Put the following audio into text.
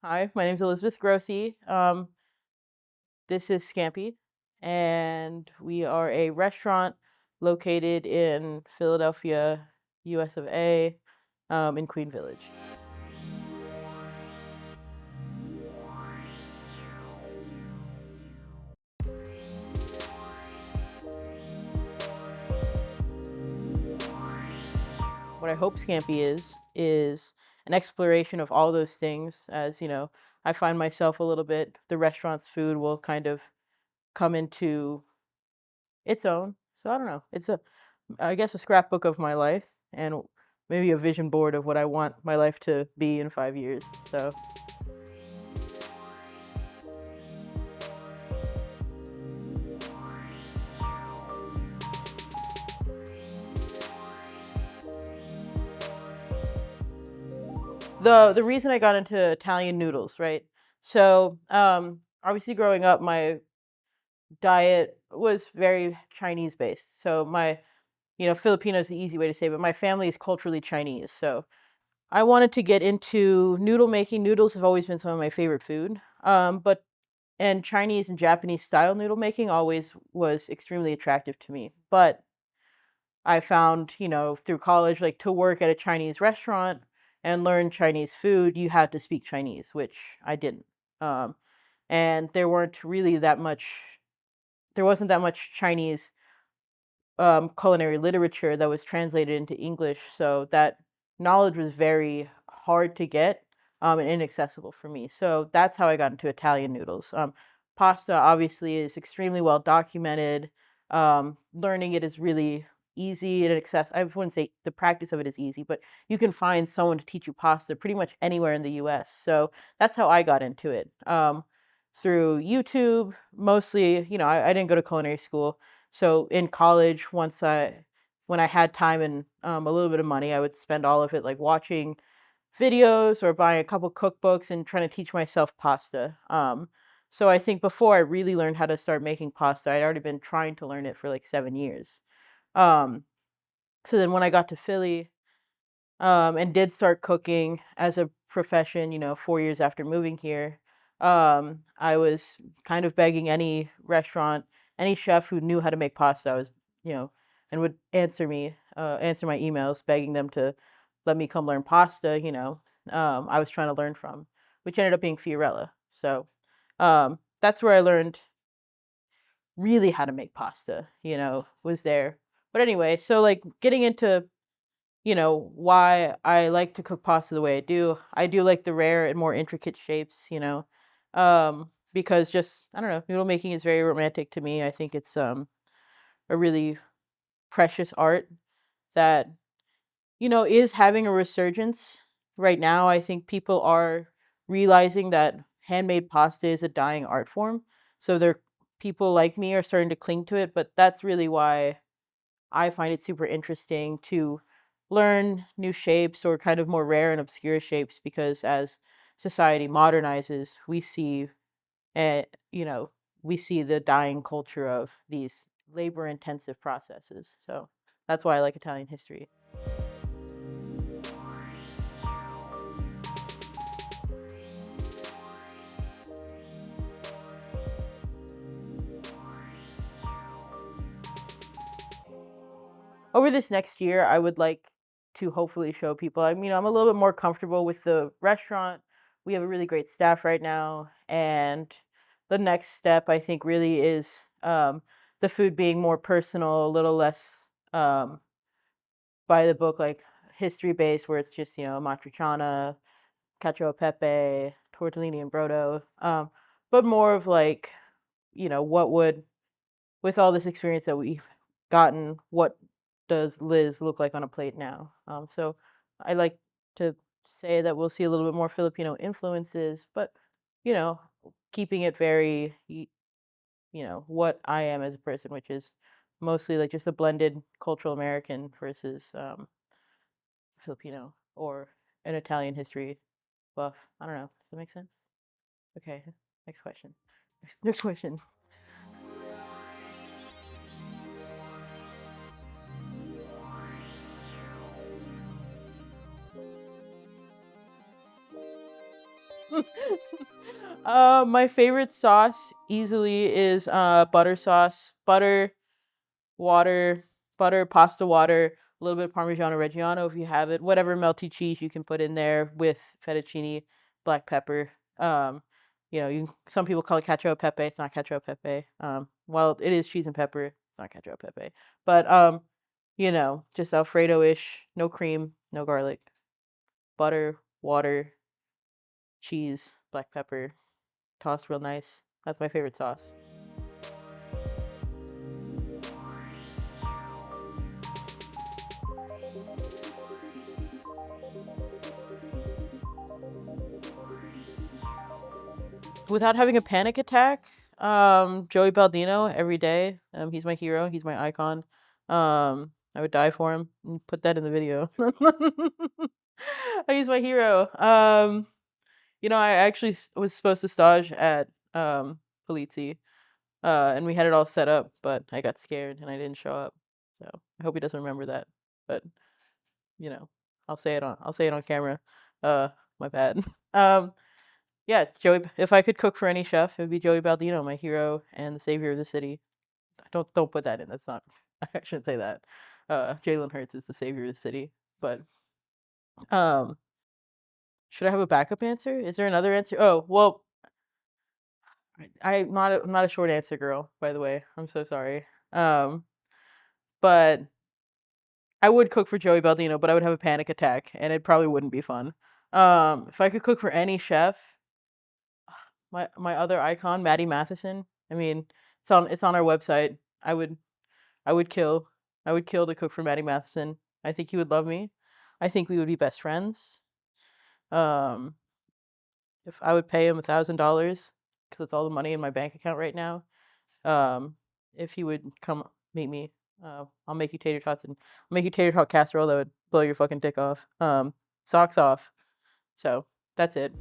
Hi, my name is Elizabeth Grothe. This is Scampi, and we are a restaurant located in Philadelphia, US of A, in Queen Village. What I hope Scampi is an exploration of all those things. As I find myself a little bit. The restaurant's food will kind of come into its own. So I don't know. It's I guess, a scrapbook of my life and maybe a vision board of what I want my life to be in 5 years. So the reason I got into Italian noodles, right? So obviously growing up, my diet was very Chinese based. So Filipino is the easy way to say, but my family is culturally Chinese. So I wanted to get into noodle making. Noodles have always been some of my favorite food. But and Chinese and Japanese style noodle making always was extremely attractive to me. But I found, through college, like to work at a Chinese restaurant and learn Chinese food, you had to speak Chinese, which I didn't. Um, and there wasn't that much Chinese culinary literature that was translated into English, so that knowledge was very hard to get and inaccessible for me. So that's how I got into Italian noodles. Pasta obviously is extremely well documented. Learning it is really easy and accessible. I wouldn't say the practice of it is easy, but you can find someone to teach you pasta pretty much anywhere in the U.S. So that's how I got into it. Through YouTube, mostly. I didn't go to culinary school, so in college, when I had time and a little bit of money, I would spend all of it like watching videos or buying a couple cookbooks and trying to teach myself pasta. So I think before I really learned how to start making pasta, I'd already been trying to learn it for like 7 years. Um, so then when I got to Philly, and did start cooking as a profession, 4 years after moving here. I was kind of begging any restaurant, any chef who knew how to make pasta. I was, you know, and would answer my emails, begging them to let me come learn pasta. I was trying to learn from, which ended up being Fiorella. So that's where I learned really how to make pasta. Was there. But anyway, so like getting into why I like to cook pasta the way I do. I do like the rare and more intricate shapes, because just I don't know, noodle making is very romantic to me. I think it's a really precious art that is having a resurgence right now. I think people are realizing that handmade pasta is a dying art form. So there people like me are starting to cling to it, but that's really why I find it super interesting to learn new shapes or kind of more rare and obscure shapes because as society modernizes, uh, you know, we see the dying culture of these labor intensive processes. So that's why I like Italian history. Over this next year, I would like to hopefully show people. I'm a little bit more comfortable with the restaurant. We have a really great staff right now, and the next step I think really is the food being more personal, a little less um, by the book, like history based, where it's just matriciana, cacio e pepe, tortellini and brodo, but more of like what would with all this experience that we've gotten, what does Liz look like on a plate now? So I like to say that we'll see a little bit more Filipino influences, but you know, keeping it very, what I am as a person, which is mostly like just a blended cultural American versus Filipino or an Italian history buff. I don't know. Does that make sense? Okay. Next question. Next question. My favorite sauce easily is butter sauce, water, butter, pasta water, a little bit of Parmigiano Reggiano if you have it, whatever melty cheese you can put in there with fettuccine, black pepper. Some people call it cacio e pepe. It's not cacio e pepe. Well, it is cheese and pepper. It's not cacio e pepe. But just Alfredo-ish, no cream, no garlic, butter, water, cheese, black pepper, tossed real nice. That's my favorite sauce. Without having a panic attack, Joey Baldino every day. He's my hero. He's my icon. I would die for him. Put that in the video. He's my hero. I actually was supposed to stage at Polizzi, and we had it all set up, but I got scared and I didn't show up. So I hope he doesn't remember that. But you know, I'll say it on camera. Uh, my bad. Um, yeah, Joey. If I could cook for any chef, it would be Joey Baldino, my hero and the savior of the city. Don't put that in. That's not. I shouldn't say that. Jalen Hurts is the savior of the city. But um, should I have a backup answer? Is there another answer? Oh well, I'm not a short answer girl. By the way, I'm so sorry. Um, but I would cook for Joey Baldino, but I would have a panic attack, and it probably wouldn't be fun. If I could cook for any chef, my other icon, Maddie Matheson. I mean, it's on our website. I would kill I would kill to cook for Maddie Matheson. I think he would love me. I think we would be best friends. Um, if I would pay him $1,000 because it's all the money in my bank account right now. Um, if he would come meet me, I'll make you tater tots and I'll make you tater tot casserole that would blow your fucking dick off. Socks off. So that's it.